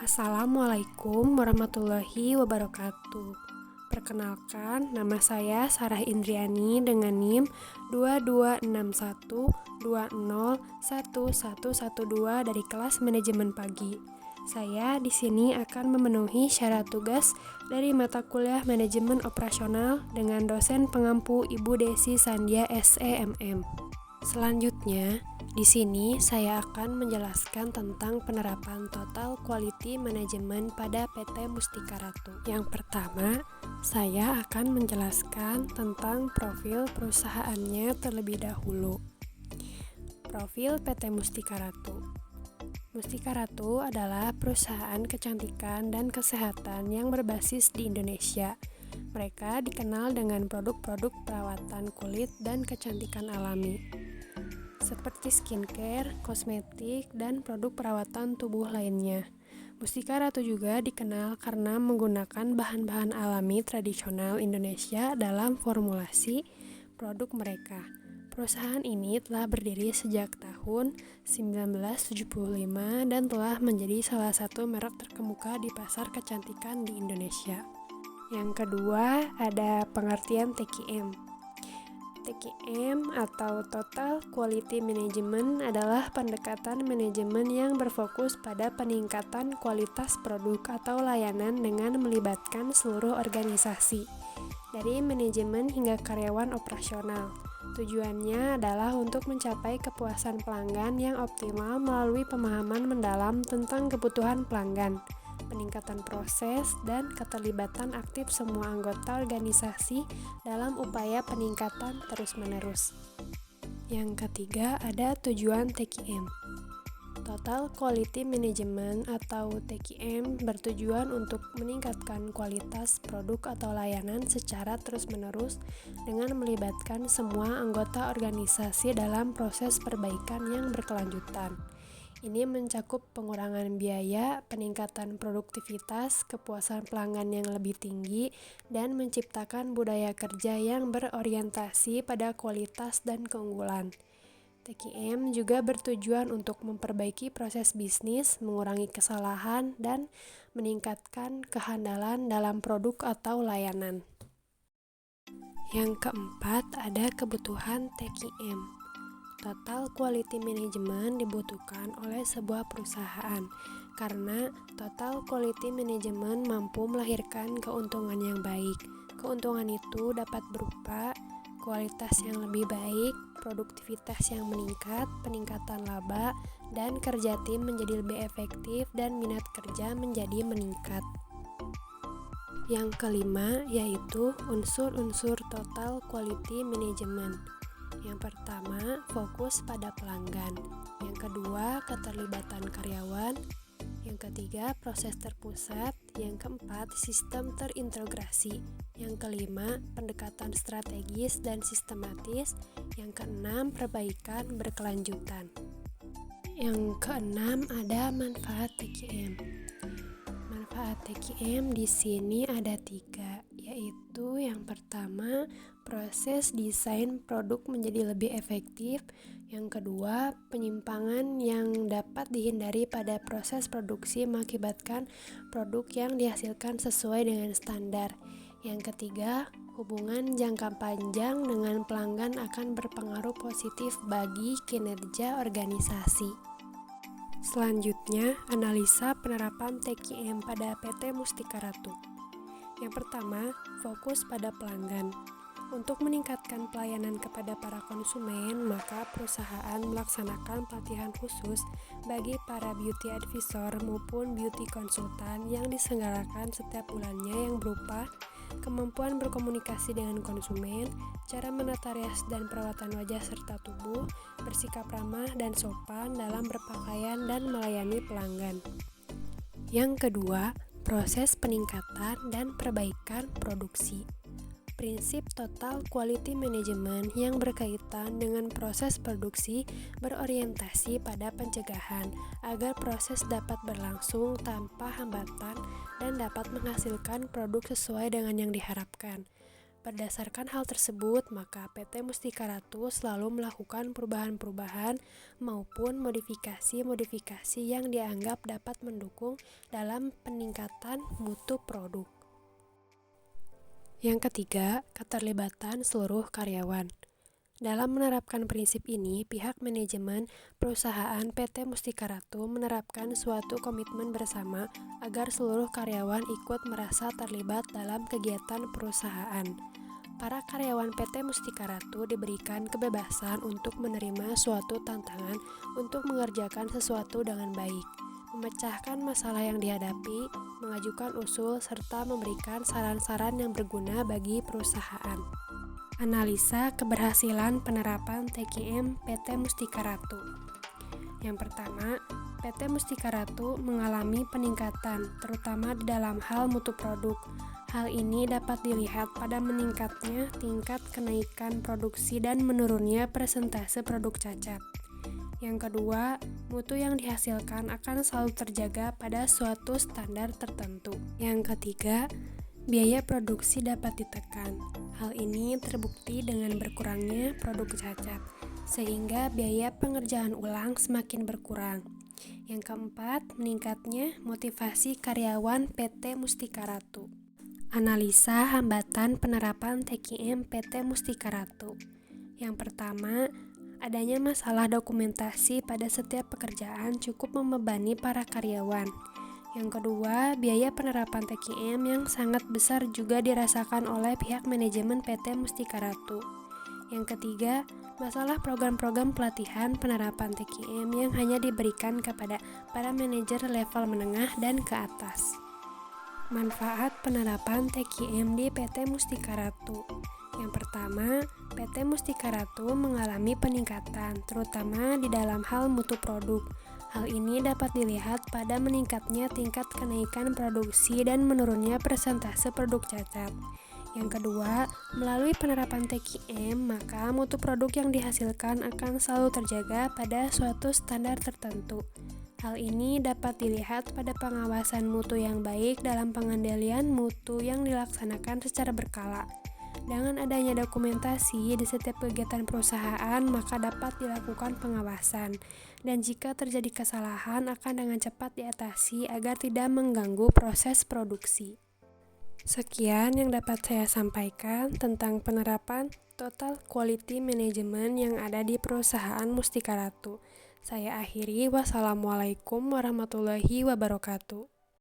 Assalamualaikum warahmatullahi wabarakatuh. Perkenalkan, nama saya Sarah Indriani dengan NIM 2261201112 dari kelas manajemen pagi. Saya di sini akan memenuhi syarat tugas dari mata kuliah manajemen operasional dengan dosen pengampu Ibu Desi Sandia SEMM. Selanjutnya, di sini saya akan menjelaskan tentang penerapan Total Quality Management pada PT Mustika Ratu. Yang pertama, saya akan menjelaskan tentang profil perusahaannya terlebih dahulu. Profil PT Mustika Ratu. Mustika Ratu adalah perusahaan kecantikan dan kesehatan yang berbasis di Indonesia. Mereka dikenal dengan produk-produk perawatan kulit dan kecantikan alami, seperti skincare, kosmetik, dan produk perawatan tubuh lainnya. Mustika Ratu juga dikenal karena menggunakan bahan-bahan alami tradisional Indonesia dalam formulasi produk mereka. Perusahaan ini telah berdiri sejak tahun 1975 dan telah menjadi salah satu merek terkemuka di pasar kecantikan di Indonesia. Yang kedua, ada pengertian TQM. TQM atau Total Quality Management adalah pendekatan manajemen yang berfokus pada peningkatan kualitas produk atau layanan dengan melibatkan seluruh organisasi, dari manajemen hingga karyawan operasional. Tujuannya adalah untuk mencapai kepuasan pelanggan yang optimal melalui pemahaman mendalam tentang kebutuhan pelanggan, peningkatan proses, dan keterlibatan aktif semua anggota organisasi dalam upaya peningkatan terus-menerus. Yang ketiga, ada tujuan TQM. Total Quality Management atau TQM bertujuan untuk meningkatkan kualitas produk atau layanan secara terus-menerus dengan melibatkan semua anggota organisasi dalam proses perbaikan yang berkelanjutan. Ini mencakup pengurangan biaya, peningkatan produktivitas, kepuasan pelanggan yang lebih tinggi, dan menciptakan budaya kerja yang berorientasi pada kualitas dan keunggulan. TQM juga bertujuan untuk memperbaiki proses bisnis, mengurangi kesalahan, dan meningkatkan kehandalan dalam produk atau layanan. Yang keempat, ada kebutuhan TQM. Total Quality Management dibutuhkan oleh sebuah perusahaan karena Total Quality Management mampu melahirkan keuntungan yang baik. Keuntungan itu dapat berupa kualitas yang lebih baik, produktivitas yang meningkat, peningkatan laba, dan kerja tim menjadi lebih efektif dan minat kerja menjadi meningkat. Yang kelima yaitu unsur-unsur Total Quality Management. Yang pertama, fokus pada pelanggan. Yang kedua, keterlibatan karyawan. Yang ketiga, proses terpusat. Yang keempat, sistem terintegrasi. Yang kelima, pendekatan strategis dan sistematis. Yang keenam, perbaikan berkelanjutan. Yang keenam, ada manfaat TQM. Manfaat TQM di sini ada 3, yaitu yang pertama, proses desain produk menjadi lebih efektif. Yang kedua, penyimpangan yang dapat dihindari pada proses produksi mengakibatkan produk yang dihasilkan sesuai dengan standar. Yang ketiga, hubungan jangka panjang dengan pelanggan akan berpengaruh positif bagi kinerja organisasi. Selanjutnya, analisa penerapan TQM pada PT Mustika Ratu. Yang pertama, fokus pada pelanggan. Untuk meningkatkan pelayanan kepada para konsumen, maka perusahaan melaksanakan pelatihan khusus bagi para beauty advisor maupun beauty konsultan yang diselenggarakan setiap bulannya yang berupa kemampuan berkomunikasi dengan konsumen, cara menata rias dan perawatan wajah serta tubuh, bersikap ramah dan sopan dalam berpakaian dan melayani pelanggan. Yang kedua, proses peningkatan dan perbaikan produksi. Prinsip Total Quality Management yang berkaitan dengan proses produksi berorientasi pada pencegahan agar proses dapat berlangsung tanpa hambatan dan dapat menghasilkan produk sesuai dengan yang diharapkan. Berdasarkan hal tersebut, maka PT Mustika Ratu selalu melakukan perubahan-perubahan maupun modifikasi-modifikasi yang dianggap dapat mendukung dalam peningkatan mutu produk. Yang ketiga, keterlibatan seluruh karyawan. Dalam menerapkan prinsip ini, pihak manajemen perusahaan PT Mustika Ratu menerapkan suatu komitmen bersama agar seluruh karyawan ikut merasa terlibat dalam kegiatan perusahaan. Para karyawan PT Mustika Ratu diberikan kebebasan untuk menerima suatu tantangan untuk mengerjakan sesuatu dengan baik, memecahkan masalah yang dihadapi, mengajukan usul, serta memberikan saran-saran yang berguna bagi perusahaan. Analisa keberhasilan penerapan TQM PT Mustika Ratu. Yang pertama, PT Mustika Ratu mengalami peningkatan, terutama di dalam hal mutu produk. Hal ini dapat dilihat pada meningkatnya tingkat kenaikan produksi dan menurunnya persentase produk cacat. Yang kedua, mutu yang dihasilkan akan selalu terjaga pada suatu standar tertentu. Yang ketiga, biaya produksi dapat ditekan. Hal ini terbukti dengan berkurangnya produk cacat, sehingga biaya pengerjaan ulang semakin berkurang. Yang keempat, meningkatnya motivasi karyawan PT Mustika Ratu. Analisa hambatan penerapan TQM PT Mustika Ratu. Yang pertama, adanya masalah dokumentasi pada setiap pekerjaan cukup membebani para karyawan. Yang kedua, biaya penerapan TQM yang sangat besar juga dirasakan oleh pihak manajemen PT Mustika Ratu. Yang ketiga, masalah program-program pelatihan penerapan TQM yang hanya diberikan kepada para manajer level menengah dan ke atas. Manfaat penerapan TQM di PT Mustika Ratu. Yang pertama, PT Mustika Ratu mengalami peningkatan, terutama di dalam hal mutu produk. Hal ini dapat dilihat pada meningkatnya tingkat kenaikan produksi dan menurunnya persentase produk cacat. Yang kedua, melalui penerapan TQM, maka mutu produk yang dihasilkan akan selalu terjaga pada suatu standar tertentu. Hal ini dapat dilihat pada pengawasan mutu yang baik dalam pengendalian mutu yang dilaksanakan secara berkala. Dengan adanya dokumentasi di setiap kegiatan perusahaan, maka dapat dilakukan pengawasan. Dan jika terjadi kesalahan, akan dengan cepat diatasi agar tidak mengganggu proses produksi. Sekian yang dapat saya sampaikan tentang penerapan Total Quality Management yang ada di perusahaan Mustika Ratu. Saya akhiri, wassalamualaikum warahmatullahi wabarakatuh.